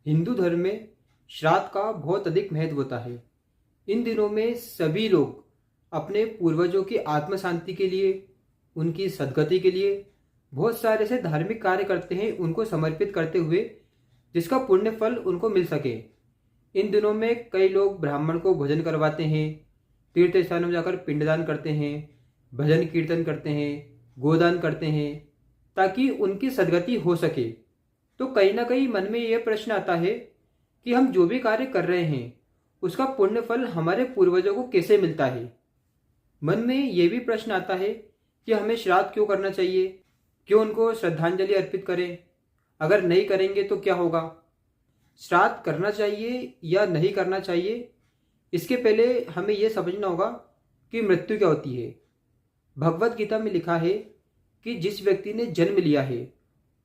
हिंदू धर्म में श्राद्ध का बहुत अधिक महत्व होता है। इन दिनों में सभी लोग अपने पूर्वजों की आत्म शांति के लिए, उनकी सद्गति के लिए बहुत सारे ऐसे धार्मिक कार्य करते हैं, उनको समर्पित करते हुए जिसका पुण्य फल उनको मिल सके। इन दिनों में कई लोग ब्राह्मण को भोजन करवाते हैं, तीर्थ स्थानों में जाकर पिंडदान करते हैं, भजन कीर्तन करते हैं, गोदान करते हैं ताकि उनकी सद्गति हो सके। तो कहीं ना कहीं मन में यह प्रश्न आता है कि हम जो भी कार्य कर रहे हैं उसका पुण्य फल हमारे पूर्वजों को कैसे मिलता है। मन में यह भी प्रश्न आता है कि हमें श्राद्ध क्यों करना चाहिए, क्यों उनको श्रद्धांजलि अर्पित करें, अगर नहीं करेंगे तो क्या होगा। श्राद्ध करना चाहिए या नहीं करना चाहिए, इसके पहले हमें यह समझना होगा कि मृत्यु क्या होती है। भगवत गीता में लिखा है कि जिस व्यक्ति ने जन्म लिया है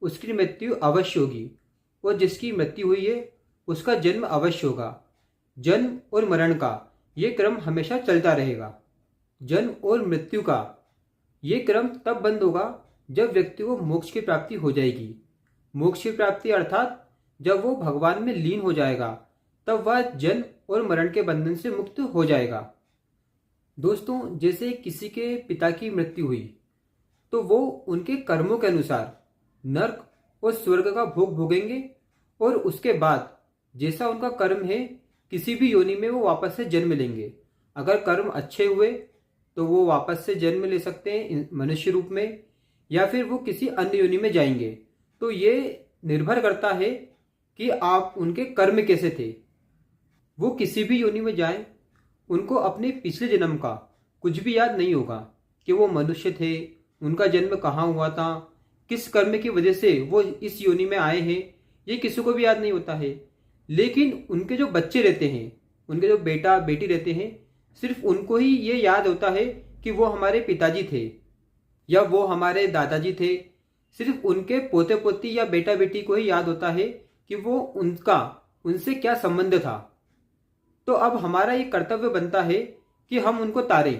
उसकी मृत्यु अवश्य होगी, और जिसकी मृत्यु हुई है उसका जन्म अवश्य होगा। जन्म और मरण का ये क्रम हमेशा चलता रहेगा। जन्म और मृत्यु का ये क्रम तब बंद होगा जब व्यक्ति को मोक्ष की प्राप्ति हो जाएगी। मोक्ष की प्राप्ति अर्थात जब वो भगवान में लीन हो जाएगा, तब वह जन्म और मरण के बंधन से मुक्त हो जाएगा। दोस्तों, जैसे किसी के पिता की मृत्यु हुई तो वो उनके कर्मों के अनुसार नर्क और स्वर्ग का भोग भोगेंगे, और उसके बाद जैसा उनका कर्म है किसी भी योनि में वो वापस से जन्म लेंगे। अगर कर्म अच्छे हुए तो वो वापस से जन्म ले सकते हैं मनुष्य रूप में, या फिर वो किसी अन्य योनि में जाएंगे। तो ये निर्भर करता है कि आप उनके कर्म कैसे थे। वो किसी भी योनि में जाएं, उनको अपने पिछले जन्म का कुछ भी याद नहीं होगा कि वो मनुष्य थे, उनका जन्म कहाँ हुआ था, किस कर्म की वजह से वो इस योनि में आए हैं, ये किसी को भी याद नहीं होता है। लेकिन उनके जो बच्चे रहते हैं, उनके जो बेटा बेटी रहते हैं, सिर्फ उनको ही ये याद होता है कि वो हमारे पिताजी थे या वो हमारे दादाजी थे। सिर्फ उनके पोते पोती या बेटा बेटी को ही याद होता है कि वो उनसे क्या संबंध था। तो अब हमारा ये कर्तव्य बनता है कि हम उनको तारें।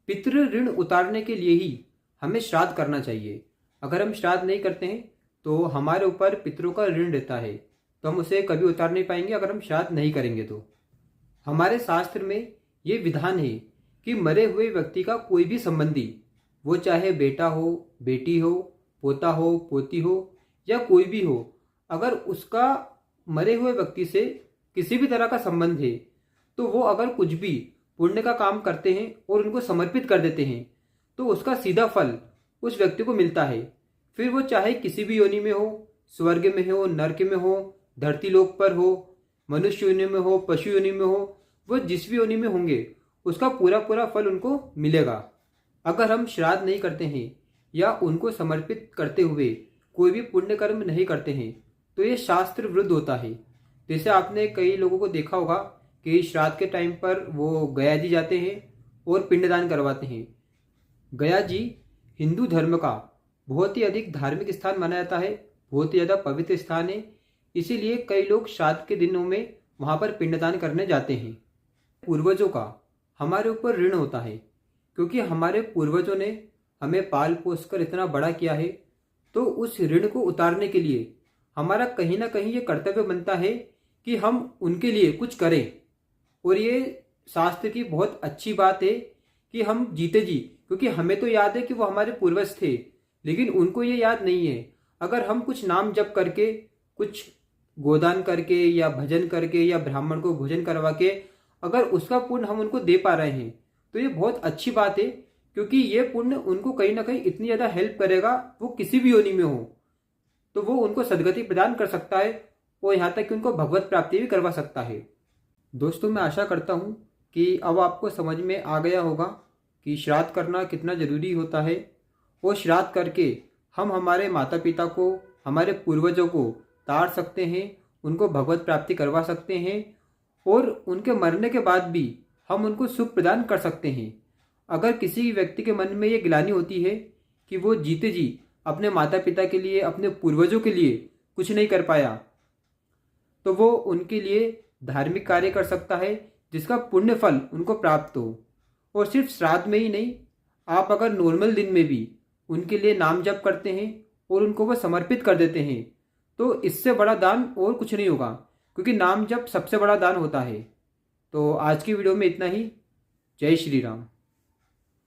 पितृ ऋण उतारने के लिए ही हमें श्राद्ध करना चाहिए। अगर हम श्राद्ध नहीं करते हैं तो हमारे ऊपर पितरों का ऋण रहता है, तो हम उसे कभी उतार नहीं पाएंगे अगर हम श्राद्ध नहीं करेंगे। तो हमारे शास्त्र में ये विधान है कि मरे हुए व्यक्ति का कोई भी संबंधी, वो चाहे बेटा हो, बेटी हो, पोता हो, पोती हो या कोई भी हो, अगर उसका मरे हुए व्यक्ति से किसी भी तरह का संबंध है तो वो अगर कुछ भी पुण्य का काम करते हैं और उनको समर्पित कर देते हैं तो उसका सीधा फल उस व्यक्ति को मिलता है। फिर वो चाहे किसी भी योनि में हो, स्वर्ग में हो, नरक में हो, धरती लोक पर हो, मनुष्य योनि में हो, पशु योनि में हो, वो जिस भी योनि में होंगे उसका पूरा पूरा फल उनको मिलेगा। अगर हम श्राद्ध नहीं करते हैं या उनको समर्पित करते हुए कोई भी पुण्य कर्म नहीं करते हैं तो ये शास्त्र विरुद्ध होता है। जैसे आपने कई लोगों को देखा होगा कि श्राद्ध के टाइम पर वो गया जी जाते हैं और पिंडदान करवाते हैं। गया जी हिंदू धर्म का बहुत ही अधिक धार्मिक स्थान माना जाता है, बहुत ही ज़्यादा पवित्र स्थान है। इसीलिए कई लोग श्राद्ध के दिनों में वहाँ पर पिंडदान करने जाते हैं। पूर्वजों का हमारे ऊपर ऋण होता है, क्योंकि हमारे पूर्वजों ने हमें पाल पोस कर इतना बड़ा किया है। तो उस ऋण को उतारने के लिए हमारा कहीं ना कहीं ये कर्तव्य बनता है कि हम उनके लिए कुछ करें। और ये शास्त्र की बहुत अच्छी बात है कि हम जीते जी, क्योंकि हमें तो याद है कि वो हमारे पूर्वज थे, लेकिन उनको ये याद नहीं है। अगर हम कुछ नाम जप करके, कुछ गोदान करके या भजन करके या ब्राह्मण को भोजन करवा के अगर उसका पुण्य हम उनको दे पा रहे हैं तो ये बहुत अच्छी बात है, क्योंकि ये पुण्य उनको कहीं ना कहीं इतनी ज़्यादा हेल्प करेगा, वो किसी भी योनि में हो तो वो उनको सद्गति प्रदान कर सकता है और यहाँ तक कि उनको भगवत प्राप्ति भी करवा सकता है। दोस्तों, मैं आशा करता हूँ कि अब आपको समझ में आ गया होगा कि श्राद्ध करना कितना ज़रूरी होता है, और श्राद्ध करके हम हमारे माता पिता को, हमारे पूर्वजों को तार सकते हैं, उनको भगवत प्राप्ति करवा सकते हैं, और उनके मरने के बाद भी हम उनको सुख प्रदान कर सकते हैं। अगर किसी व्यक्ति के मन में ये ग्लानि होती है कि वो जीते जी अपने माता पिता के लिए, अपने पूर्वजों के लिए कुछ नहीं कर पाया, तो वो उनके लिए धार्मिक कार्य कर सकता है जिसका पुण्य फल उनको प्राप्त हो। और सिर्फ श्राद्ध में ही नहीं, आप अगर नॉर्मल दिन में भी उनके लिए नाम जप करते हैं और उनको वो समर्पित कर देते हैं तो इससे बड़ा दान और कुछ नहीं होगा, क्योंकि नाम जप सबसे बड़ा दान होता है। तो आज की वीडियो में इतना ही। जय श्री राम।